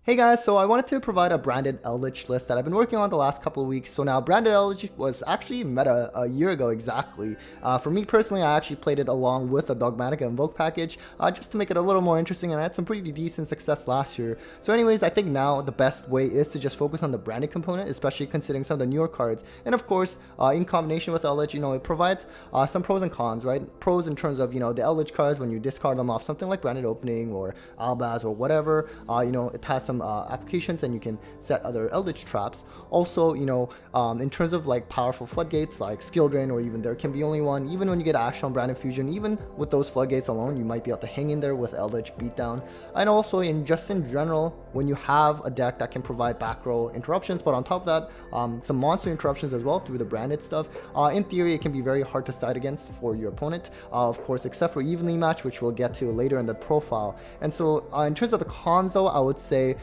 Hey guys, so I wanted to provide a Branded Eldlich list that I've been working on the last couple of weeks. So now Branded Eldlich was actually meta a year ago exactly. For me personally, I actually played it along with a Dogmatic Invoke package just to make it a little more interesting, and I had some pretty decent success last year. So anyways, I think now the best way is to just focus on the branded component, especially considering some of the newer cards. And of course, in combination with Eldlich, it provides some pros and cons, right? Pros in terms of, the Eldlich cards when you discard them off something like Branded Opening or Albaz or whatever, it has some applications and you can set other Eldritch traps. Also, in terms of like powerful floodgates like skill drain, or even there can be only one, even when you get Ash on Branded Fusion, even with those floodgates alone, you might be able to hang in there with Eldritch beatdown. And also in general, when you have a deck that can provide back row interruptions, but on top of that, some monster interruptions as well through the branded stuff, in theory it can be very hard to side against for your opponent, of course, except for evenly match, which we'll get to later in the profile. And so in terms of the cons though, I would say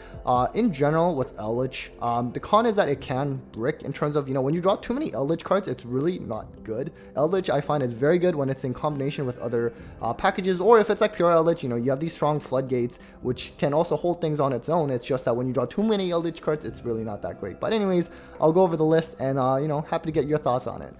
in general with Eldlich, the con is that it can brick in terms of, when you draw too many Eldlich cards, it's really not good. Eldlich, I find, is very good when it's in combination with other packages, or if it's like pure Eldlich, you have these strong floodgates, which can also hold things on its own. It's just that when you draw too many Eldlich cards, it's really not that great. But anyways, I'll go over the list and, happy to get your thoughts on it.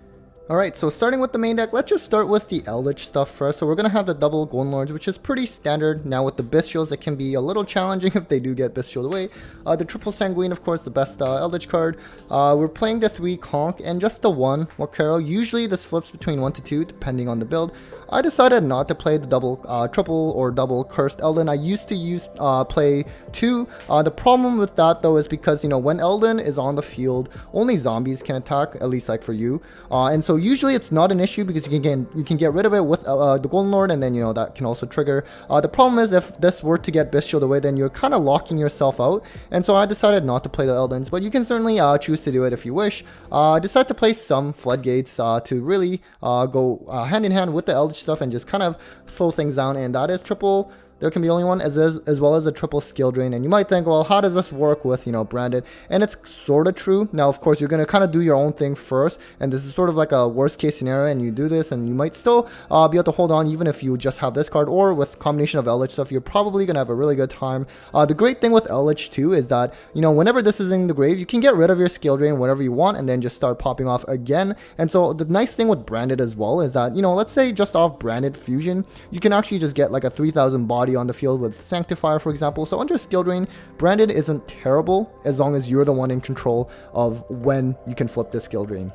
Alright, so starting with the main deck, let's just start with the Eldlich stuff first. So we're going to have the double Golden Lords, which is pretty standard. Now with the Bestials, it can be a little challenging if they do get Bestial away. The triple Sanguine, of course, the best Eldlich card. We're playing the 3 Conch and just the 1 Wakero. Usually this flips between 1 to 2, depending on the build. I decided not to play the triple or double Cursed Eldin. I used to play 2. The problem with that though is because, when Eldin is on the field, only zombies can attack, at least like for you. And so usually it's not an issue because you can get rid of it with the Golden Lord, and then, that can also trigger. The problem is if this were to get Bestial away, then you're kind of locking yourself out. And so I decided not to play the Eldins, but you can certainly choose to do it if you wish. I decided to play some Floodgates to really go hand in hand with the Eldritch stuff and just kind of slow things down, and that is triple. There can be only one, as well as a triple skill drain. And you might think, well, how does this work with, branded? And it's sort of true. Now, of course, you're going to kind of do your own thing first. And this is sort of like a worst case scenario. And you do this and you might still be able to hold on even if you just have this card. Or with combination of Eldlich stuff, you're probably going to have a really good time. The great thing with Eldlich too is that, whenever this is in the grave, you can get rid of your skill drain whenever you want and then just start popping off again. And so the nice thing with branded as well is that, let's say just off branded fusion, you can actually just get like a 3000 body on the field with Sanctifier, for example. So under skill drain, branded isn't terrible as long as you're the one in control of when you can flip the skill drain.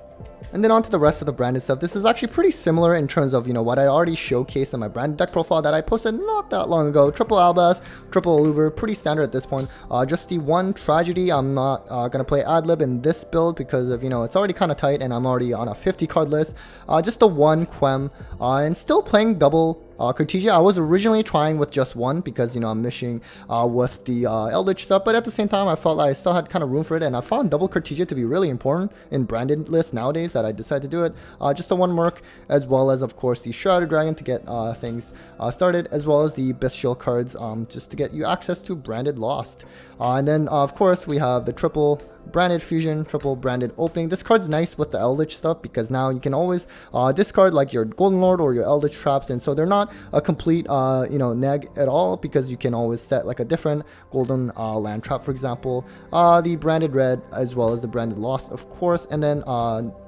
And then on to the rest of the branded stuff. This is actually pretty similar in terms of, what I already showcased in my branded deck profile that I posted not that long ago. Triple Albaz, triple Aluber, pretty standard at this point. Just the one Tragedy, I'm not going to play Adlib in this build because of, it's already kind of tight and I'm already on a 50 card list. Just the one Quem, and still playing double Cartesia. I was originally trying with just one because, I'm missing with the Eldritch stuff, but at the same time, I felt like I still had kind of room for it, and I found double Cartesia to be really important in branded lists nowadays that I decided to do it. Just the one Merc, as well as, of course, the Shrouded Dragon to get things started, as well as the Bestial cards just to get you access to branded Lost. And then, of course, we have the triple Branded Fusion, triple Branded Opening. This card's nice with the Eldritch stuff because now you can always discard like your Golden Lord or your Eldritch traps, and so they're not a complete neg at all because you can always set like a different golden land trap, for example. The Branded Red as well as the Branded Lost, of course, and then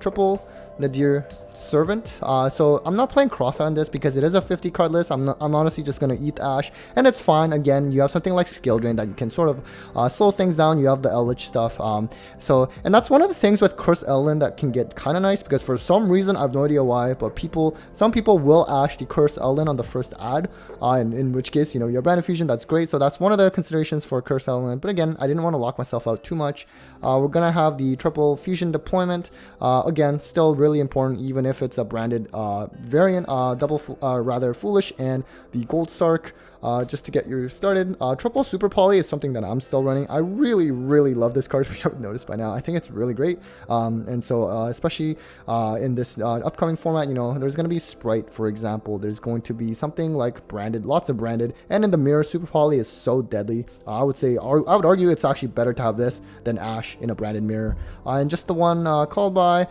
triple Nadir Servant. So I'm not playing Cross on this because it is a 50 card list. I'm honestly just going to eat Ash, and it's fine. Again, you have something like Skill Drain that you can sort of slow things down. You have the Eldritch stuff. And that's one of the things with Curse Elden that can get kind of nice because for some reason, I have no idea why, but some people will Ash the Curse Elden on the first ad, in which case, you have Branded Fusion, that's great. So that's one of the considerations for Curse Elden. But again, I didn't want to lock myself out too much. We're going to have the triple Fusion deployment. Again, still really important, even if it's a branded variant. Rather Foolish and the Gold Stark. Just to get you started. Triple Super Poly is something that I'm still running. I really, really love this card if you haven't noticed by now. I think it's really great. And so especially in this upcoming format, there's going to be Sprite, for example. There's going to be something like branded, lots of branded. And in the mirror, Super Poly is so deadly. I would argue it's actually better to have this than Ash in a branded mirror. And just the one called by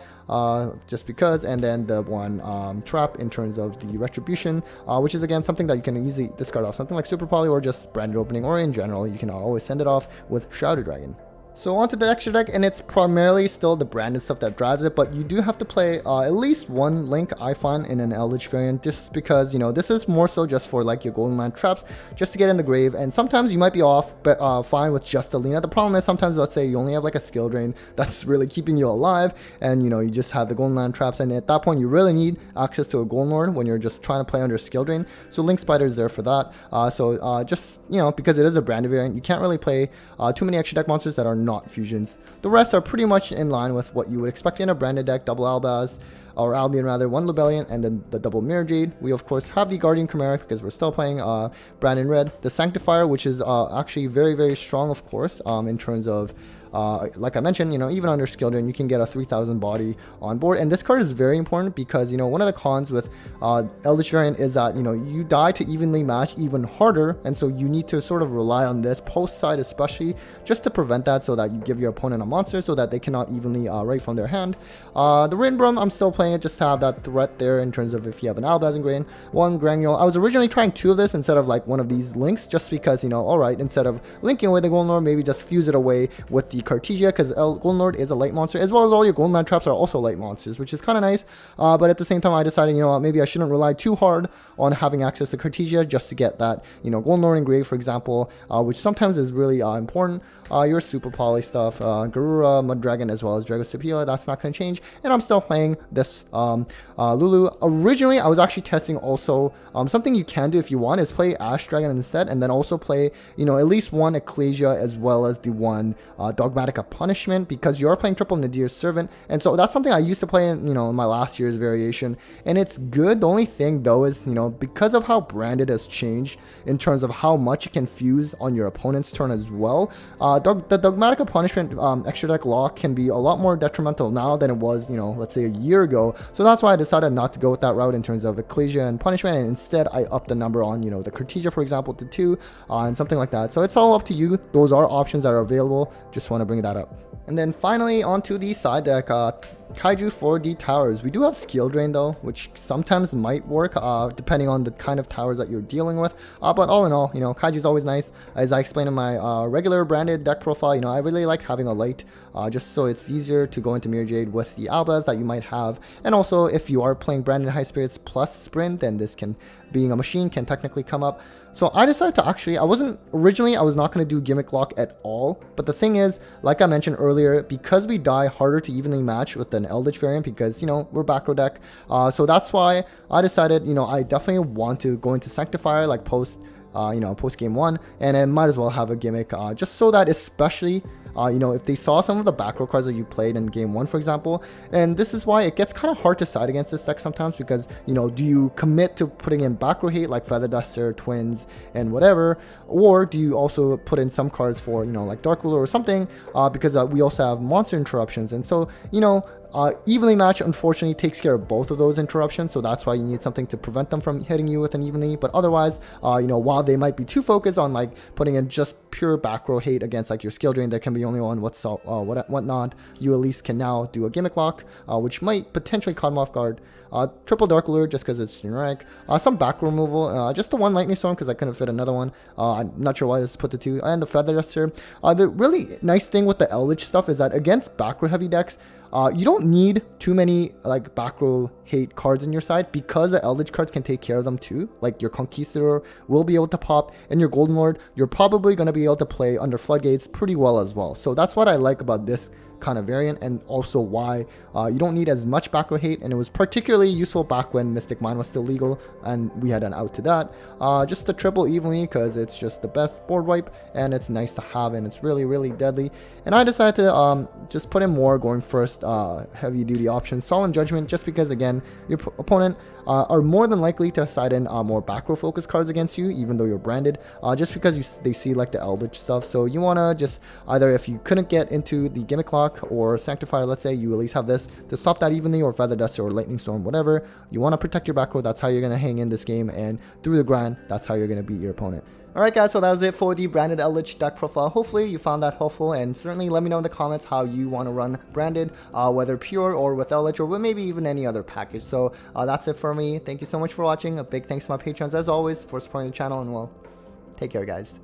just because, and then the one trap in terms of the retribution, which is again something that you can easily discard off something like Super Poly or just Branded Opening, or in general you can always send it off with Shrouded Dragon. So onto the extra deck, and it's primarily still the branded stuff that drives it, but you do have to play at least one link, I find, in an Eldlich variant, just because, you know, this is more so just for like your Golden Land traps, just to get in the grave, and sometimes you might be off, but fine with just a Lena. The problem is sometimes, let's say you only have like a skill drain that's really keeping you alive, and you know, you just have the Golden Land traps, and at that point you really need access to a Golden Lord when you're just trying to play under skill drain. So Link Spider is there for that. Just, you know, because it is a branded variant, you can't really play too many extra deck monsters that are not fusions. The rest are pretty much in line with what you would expect in a branded deck: double Albaz, or Albion rather, one Lebellion, and then the double Mirror Jade. We of course have the Guardian Chimera because we're still playing Branded Red, the Sanctifier, which is actually very strong, of course, in terms of like I mentioned, you know, even under skill drain, you can get a 3000 body on board. And this card is very important because, you know, one of the cons with Eldlich variant is that, you know, you die to evenly match even harder. And so you need to sort of rely on this post side, especially just to prevent that, so that you give your opponent a monster so that they cannot evenly write from their hand. The Rinbrum, I'm still playing it just to have that threat there in terms of if you have an Albaz and Grain. One Granule. I was originally trying two of this instead of like one of these links, just because, you know, alright, instead of linking away the Golden Lord, maybe just fuse it away with the Cartesia, because Golden Lord is a light monster, as well as all your Golden Land traps are also light monsters, which is kind of nice. But at the same time, I decided, you know, maybe I shouldn't rely too hard on having access to Cartesia just to get that, you know, Golden Lord Engrave, for example, which sometimes is really important. Your Super Poly stuff, Garura, Mud Dragon, as well as Dragonrider Despia, that's not going to change. And I'm still playing this Lulu. Originally, I was actually testing also something you can do if you want is play Ash Dragon instead, and then also play, you know, at least one Ecclesia as well as the one Dogmatica Punishment, because you are playing triple Nadir's Servant. And so that's something I used to play in, you know, in my last year's variation, and it's good. The only thing though is, you know, because of how branded has changed in terms of how much you can fuse on your opponent's turn as well, the Dogmatica Punishment extra deck lock can be a lot more detrimental now than it was, you know, let's say a year ago. So that's why I decided not to go with that route in terms of Ecclesia and Punishment, and instead I upped the number on, you know, the Cartesia, for example, to 2 and something like that. So it's all up to you. Those are options that are available. Just want to bring that up. And then finally onto the side deck, Kaiju 4D Towers. We do have Skill Drain though, which sometimes might work depending on the kind of towers that you're dealing with. But all in all, you know, Kaiju is always nice. As I explained in my regular branded deck profile, you know, I really like having a light just so it's easier to go into Mirror Jade with the Albaz that you might have. And also, if you are playing Branded High Spirits plus Sprint, then this can, being a machine, can technically come up. So I decided to actually, I was not going to do Gimmick Lock at all. But the thing is, like I mentioned earlier, because we die harder to evenly match with an Eldlich variant, because, you know, we're back row deck. So that's why I decided, you know, I definitely want to go into Sanctifier like post game 1, and then might as well have a Gimmick, just so that, especially you know, if they saw some of the back row cards that you played in game 1, for example. And this is why it gets kind of hard to side against this deck sometimes, because, you know, do you commit to putting in back row hate like Feather Duster, Twins, and whatever, or do you also put in some cards for, you know, like Dark Ruler or something, because we also have monster interruptions. And so, you know, evenly match unfortunately takes care of both of those interruptions, so that's why you need something to prevent them from hitting you with an evenly. But otherwise, you know, while they might be too focused on like putting in just pure back row hate against like your skill drain, there can be only one whatnot, you at least can now do a Gimmick Lock, which might potentially caught them off guard. Triple Dark Lure just because it's generic. Some back row removal, just the one Lightning Storm because I couldn't fit another one. I'm not sure why this is put to 2, and the Feather Duster. The really nice thing with the Eldlich stuff is that against back row heavy decks, you don't need too many like back row hate cards in your side, because the Eldlich cards can take care of them too. Like your Conquistador will be able to pop, and your Golden Lord, you're probably going to be able to play under Floodgates pretty well as well. So that's what I like about this kind of variant, and also why you don't need as much back row hate. And it was particularly useful back when Mystic Mine was still legal and we had an out to that. Just the triple evenly because it's just the best board wipe, and it's nice to have, and it's really deadly. And I decided to just put in more going first heavy duty options, Solemn Judgment, just because again your opponent are more than likely to side in more back row focus cards against you, even though you're branded, just because they see like the Eldlich stuff. So you want to just either, if you couldn't get into the Gimmick Lock or Sanctifier, let's say, you at least have this to stop that evenly, or Feather Duster or Lightning Storm, whatever. You want to protect your back row. That's how you're going to hang in this game, and through the grind, that's how you're going to beat your opponent. Alright guys, so that was it for the Branded Eldlich deck profile. Hopefully you found that helpful, and certainly let me know in the comments how you want to run Branded, whether pure or with Eldlich, or maybe even any other package. So that's it for me. Thank you so much for watching. A big thanks to my patrons as always for supporting the channel, and well, take care guys.